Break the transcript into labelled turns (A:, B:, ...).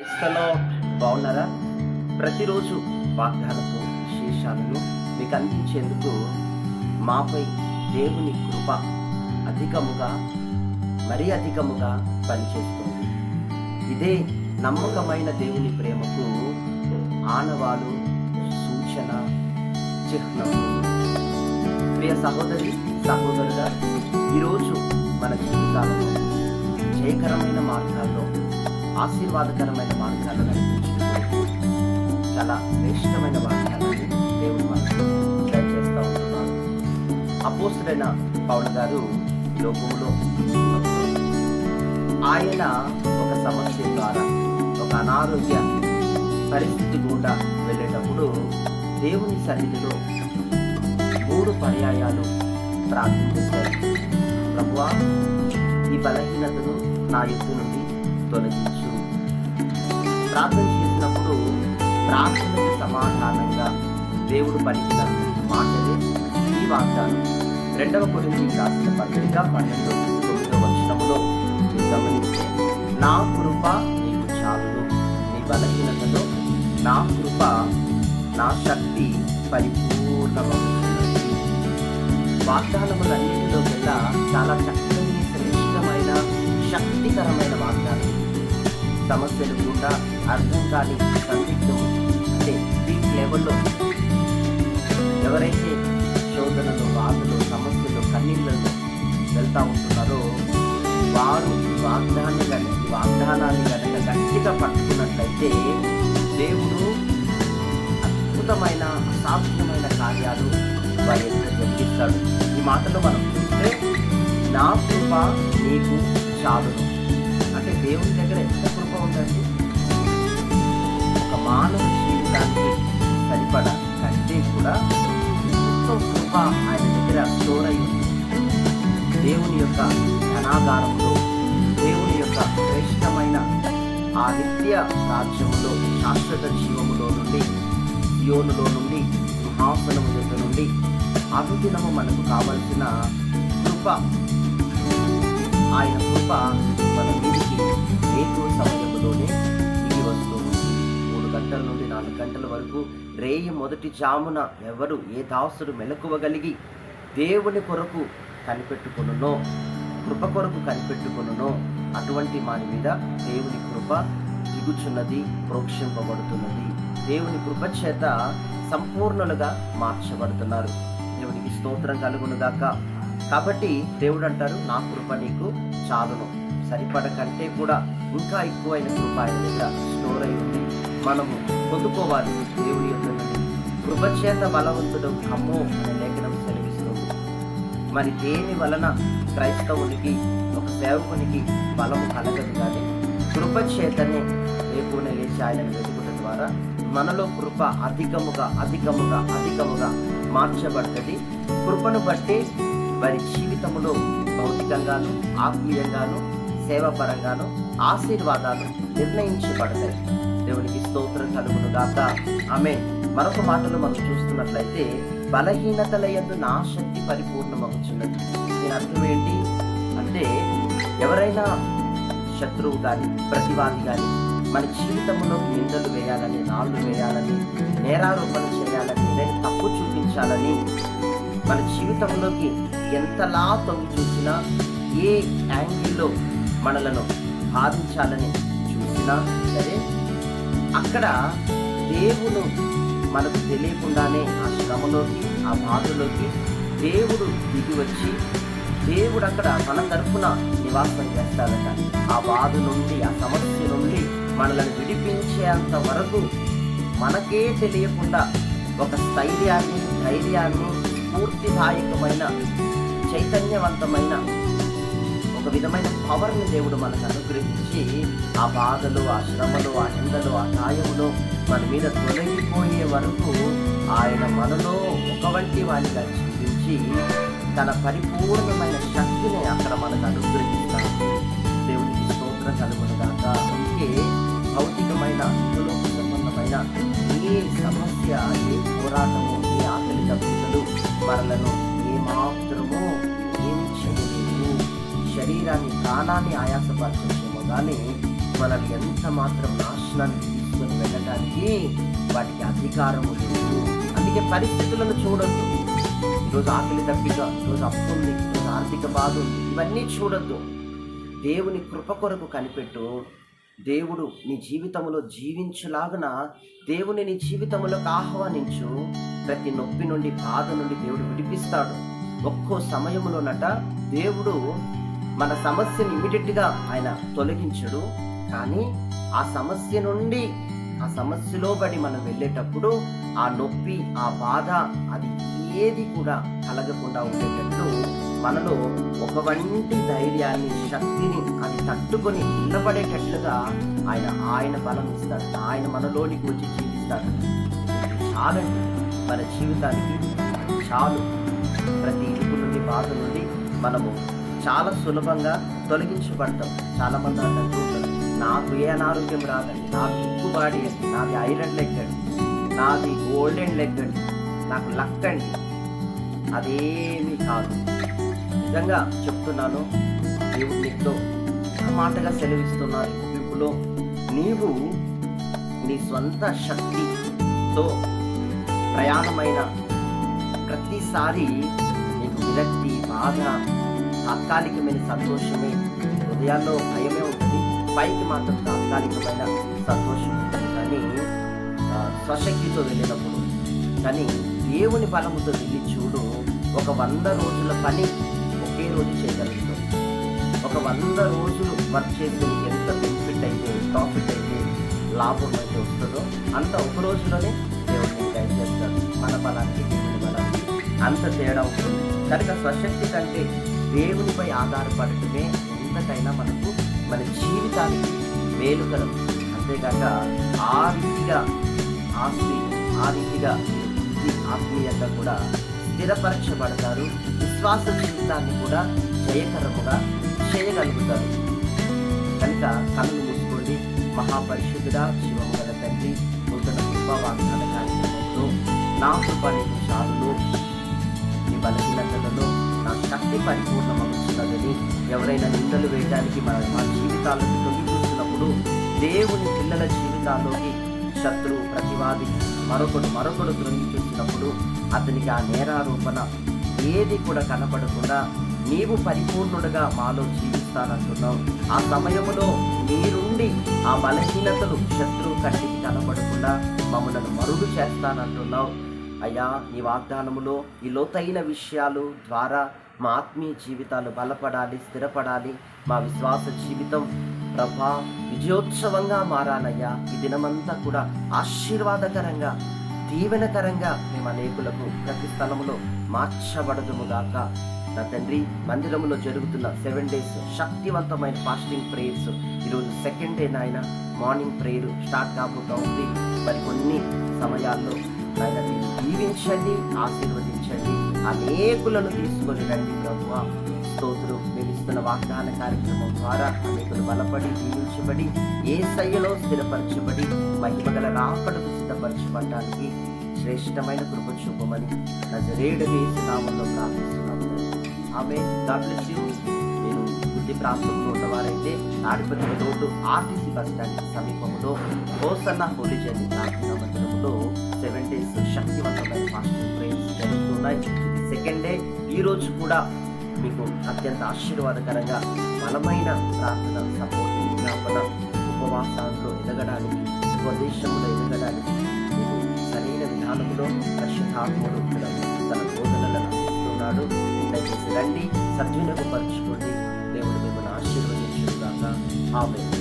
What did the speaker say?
A: క్రైస్తలో బాగున్నారా? ప్రతిరోజు వాగ్దానపు విశేషాలను మీకు అందించేందుకు మాపై దేవుని కృప అధికముగా మరీ అధికముగా పనిచేస్తుంది. ఇదే నమ్మకమైన దేవుని ప్రేమకు ఆనవాలు, సూచన, చిహ్నం. ప్రియ సహోదరి సహోదరుగా, ఈరోజు మన జీవితాలలో జయకరమైన మార్గాల్లో, ఆశీర్వాదకరమైన మార్గాలు నడిపించుకుంటూ చాలా శ్రేష్టమైన వాక్యాలని దేవుడు మనకు దయచేస్తూ ఉంటున్నారు. అపోస్తుడైన పౌలు గారు లోకములో ఆయన ఒక సమస్య ద్వారా, ఒక అనారోగ్య పరిస్థితి గుండా వెళ్ళేటప్పుడు దేవుని సన్నిధిలో 3 పర్యాయాలు ప్రార్థన చేశారు. ప్రభువా, ఈ బలహీనతను నా ఎత్తు నుండి తొలగించు. ప్రార్థన చేసినప్పుడు ప్రార్థనకు సమాధానంగా దేవుడు పలికిన మాటలే ఈ వాగ్దానం. 2 కొరింథీయులకు రాసిన పత్రిక 12:9 వచనములో గమనిస్తే, నా కృప నీకు చాలును, నీ బలహీనతలో నా కృప, నా శక్తి పరిపూర్ణమవుతుంది. వాగ్దానములన్నిటిలో కల్లా చాలా చక్కని, శ్రేష్టమైన, శక్తికరమైన వాగ్దానం. సమస్యలు కూడా అర్థం కాని సందిగ్ధం, అంటే పీక్ లెవెల్లో ఎవరైతే శోధనలు, బాధలు, సమస్యలు, కన్నీళ్ళలో వెళ్తా ఉంటున్నారో వారు వాగ్దానాన్ని కనుక గట్టిగా పట్టుకున్నట్లయితే దేవుడు అద్భుతమైన, అసాధ్యమైన కార్యాలు వారి ఎదుట జరిగిస్తాడు. ఈ మాటలో మనం చూస్తే, నా కృప నీకు చాలును అంటే దేవుని దగ్గర ఎంత కృప ఉందండి. ఒక మానవ జీవితానికి సరిపడ కంటే కూడా ఎంతో కృప ఆయన దగ్గర స్టోర్ అయి ఉంది. దేవుని యొక్క ధనాగారంలో, దేవుని యొక్క శ్రేష్టమైన ఆ నిత్య రాజ్యములో, శాశ్వత జీవములో నుండి, సియోనులో నుండి, సింహాసనము దగ్గర నుండి అనుదినము మనకు కావలసిన కృప, ఆయన కృప మన మీదికి రేపు సమయంలోనే దిగి వస్తూ ఉంది. 3 గంటల నుండి 4 గంటల వరకు రేయి మొదటి జామున ఎవరు, ఏ దాసుడు మెలకువగలిగి దేవుని కొరకు కనిపెట్టుకొనునో, కృప కొరకు కనిపెట్టుకొనునో అటువంటి వారి మీద దేవుని కృప దిగుచున్నది, ప్రోక్షింపబడుతున్నది. దేవుని కృప చేత సంపూర్ణులుగా మార్చబడుతున్నారు. దేవునికి స్తోత్రం కలుగునుగాక. కాబట్టి దేవుడు అంటారు, నా కృప నీకు చాలును. సరిపడ కంటే కూడా ఇంకా ఎక్కువైన కృప ఆయన దగ్గర స్టోర్ అయి ఉంది. మనము పొందుకోవాలి. దేవుడి యొక్క కృప చేత బలవంతుడు కమ్మో అనే లేఖనం సెలవిస్తుంది. మరి దేని వలన క్రైస్తవునికి, ఒక సేవకునికి బలము కలగదు, కానీ కృప చేతనే రేపునే లేచి ఆయనను వెతుకుట ద్వారా మనలో కృప అధికముగా అధికముగా అధికముగా మార్చబడుతుంది. కృపను బట్టి వారి జీవితంలో భౌతికంగాను, ఆత్మీయంగాను, సేవాపరంగాను ఆశీర్వాదాలు నిర్ణయించబడతాయి. దేవునికి స్తోత్రం కలుగును గాక. ఆమేన్. మరొక మాటలో మనం చూస్తున్నట్లయితే, బలహీనతల యందు నా శక్తి పరిపూర్ణమవుతున్నది. దీని అర్థం ఏంటి అంటే, ఎవరైనా శత్రువు కానీ, ప్రతివాది కానీ మన జీవితంలో నిందలు వేయాలని, రాళ్ళు వేయాలని, నేరారోపణ చేయాలని, నేను తప్పు చూపించాలని, మన జీవితంలోకి ఎంతలా తొంగి చూసినా, ఏ యాంగిల్లో మనలను బాధించాలని చూసినా సరే, అక్కడ దేవుడు మనకు తెలియకుండానే ఆ శ్రమలోకి, ఆ బాధలోకి దేవుడు దిగి వచ్చి, దేవుడు అక్కడ మన తరఫున నివాసం చేస్తాడట. ఆ బాధ నుండి, ఆ సమస్య నుండి మనల్ని విడిపించేంత వరకు మనకే తెలియకుండా ఒక స్థైర్యాన్ని, ధైర్యాన్ని, స్ఫూర్తిదాయకమైన, చైతన్యవంతమైన ఒక విధమైన పవర్ని దేవుడు మనకు అనుగ్రహించి, ఆ బాధలు, ఆ శ్రమలు, ఆ నిందలు, ఆ గాయములు మన మీద తొలగిపోయే వరకు ఆయన మనలో ఒక వంటి వారిగా జీవించి తన పరిపూర్ణమైన శక్తిని అక్కడ మనకు అనుగ్రహిస్తాడు. దేవునికి స్తోత్రం కలుగునుగాక. అందుకే భౌతికమైన, భూలోక సంబంధమైన ఏ సమస్య, ఏ పోరాటము, ఏ ఆకలి తప్పులు మనలను ఏమాత్రమో ఏమి చేయలేదు. శరీరాన్ని, ప్రాణాన్ని ఆయాసపరచేమో కానీ మనల్ని ఎంత మాత్రం నాశనానికి తీసుకొని వెళ్ళడానికి వాటికి అధికారం లేదు. అందుకే పరిస్థితులను చూడొద్దు. ఈరోజు ఆకలి దప్పిక, ఈరోజు అప్పు ఉంది, ఈరోజు ఆర్థిక బాధ ఉంది, ఇవన్నీ చూడొద్దు. దేవుని కృప కొరకు కనిపెట్టు. దేవుడు నీ జీవితంలో జీవించులాగున దేవుని నీ జీవితంలోకి ఆహ్వానించు. ప్రతి నొప్పి నుండి, బాధ నుండి దేవుడు విడిపిస్తాడు. ఒక్కో సమయంలోనట దేవుడు మన సమస్యను ఇమీడియట్గా ఆయన తొలగించడు. కానీ ఆ సమస్య నుండి, ఆ సమస్యలో పడి మనం వెళ్ళేటప్పుడు ఆ నొప్పి, ఆ బాధ, అది ఏది కూడా కలగకుండా ఉండేటట్లు మనలో ఒక వంటి ధైర్యాన్ని, శక్తిని అది తట్టుకొని నిలబడేటట్లుగా ఆయన బలం ఇస్తాడు. ఆయన మనలోనికి వచ్చి జీవిస్తాడు. చాలండి మన జీవితానికి, చాలు. ప్రతి ఇరుకు నుండి, బాధ నుండి మనము చాలా సులభంగా తొలగించబడతాం. చాలా మంది అంటారు, నాకు ఏ అనారోగ్యం రాదండి, నాకు ఉప్పు బాడీ అండి, నాది ఐరన్ లెగ్ అండి, నాది గోల్డెన్ లెగ్ అండి, నాకు లక్ అండి. అదేమీ కాదు. నిజంగా చెప్తున్నాను, దేవుడు నీతో మాటగా సెలవిస్తున్నారు. ఇప్పుడు నీవు నీ స్వంత శక్తితో ప్రయాణమైన ప్రతిసారి నీకు విరక్తి, బాధ, తాత్కాలికమైన సంతోషమే, హృదయాల్లో భయమే ఉంటుంది, పైకి మాత్రం తాత్కాలికమైన సంతోషం ఉంటుంది. కానీ స్వశక్తితో వెళ్ళినప్పుడు, కానీ దేవుని బలముతో వెళ్ళి చూడు, ఒక 100 రోజుల పని ఒకే రోజు చేయగలుగుతాం. ఒక 100 రోజులు వర్క్ చేస్తే నీకు ఎంత బెనిఫిట్ అయితే, ప్రాఫిట్ అయితే, లాభం అయితే వస్తుందో అంత ఒక రోజులోనే దేవుడిని గైడ్ చేస్తాడు. మన బలానికి, దేవుని బలానికి అంత తేడా ఉంటుంది. కనుక స్వశక్తి కంటే దేవునిపై ఆధారపడటమే ఎంతకైనా మనకు మన జీవితానికి మేలుకరం. అంతేకాక ఆ రీతిగా ఆత్మీయంగా కూడా స్థిరపరచబడతారు. విశ్వాస జీవితాన్ని కూడా జయకరముగా చేయగలుగుతారు. కనుక కళ్ళు మూసుకోండి. మహాపరిశుద్ధుడా, జీవము గల తండ్రి, నూతన కృప వాగ్దాన కార్యక్రమంలో నా కృప నీకు చాలును, నీ బలహీనతలలో నా శక్తి పరిపూర్ణమవుతున్నదని ఎవరైనా నిందలు వేయడానికి మా జీవితాలను తొంగి చూసినప్పుడు, దేవుని పిల్లల జీవితాల్లోకి శత్రువు, ప్రతివాది మరొకడు తొంగి చూసినప్పుడు అతనికి ఆ నేరారోపణ ఏది కూడా కనపడకుండా నీవు పరిపూర్ణుడుగా మాలో జీవిస్తానంటున్నావు. ఆ సమయంలో నీరుండి ఆ బలహీనతలు శత్రువు కంటికి కనపడకుండా మమ్మల్ని మరుగు చేస్తానంటున్నావు. అయ్యా, నీ వాగ్దానములో ఈ లోతైన విషయాలు ద్వారా మా ఆత్మీయ జీవితాలు బలపడాలి, స్థిరపడాలి. మా విశ్వాస జీవితం ప్రభా విజయోత్సవంగా మారాలయ్యా. ఈ దినమంతా కూడా ఆశీర్వాదకరంగా, దీవెనకరంగా మేము అనేకులకు ప్రతి స్థలములో మార్చబడదుముగాక. నా తండ్రి, మందిరంలో జరుగుతున్న 7 days శక్తివంతమైన ఫాస్టింగ్ ప్రేయర్స్, ఈరోజు 2nd day నాయన మార్నింగ్ ప్రేయర్ స్టార్ట్ కాబోతా ఉంది. మరి కొన్ని సమయాల్లో ఆయన దీవించండి, ఆశీర్వదించండి, అనేకులను తీసుకొని రండి ప్రభువా. స్తోత్రం. మేము ఇస్తున్న వాగ్దాన కార్యక్రమం ద్వారా అనేకులు బలపడి, దీవించబడి, యేసయ్యలో స్థిరపరచబడి, మహిమగల రాకడకు సిద్ధపరచబడడానికి శ్రేష్టమైన కృప చూపమని నజరేయుడు యేసు నామములో ప్రార్థిస్తున్నాము. ఆమేన్. God bless you. మీరు బుద్ధి ప్రాంతంలో ఉన్నవారైతే Tadipatri road RTC bus stand సమీపంలో హోసన్న హోలీ జర్నీ ప్రార్థనా మందిరంలో 7 days శక్తివంతమైన ఫాస్టింగ్ ప్రేయర్స్ జరుగుతున్నాయి. 2nd day ఈ రోజు కూడా మీకు అత్యంత ఆశీర్వాదకరంగా బలమైన ప్రార్థన, సపోర్ట్, విజ్ఞాపన, ఉపవాసాల్లో ఎదగడానికి, ఉపదేశంలో ఎదగడానికి మీకు సరైన విధానంలో పరిశుద్ధాత్ముడు తన బోధనలను అందిస్తున్నాడు. దయచేసి రండి, సద్వినియోగపరచుకోండి. దేవుడు మిమ్మల్ని ఆశీర్వదించుగాక. ఆమేన్.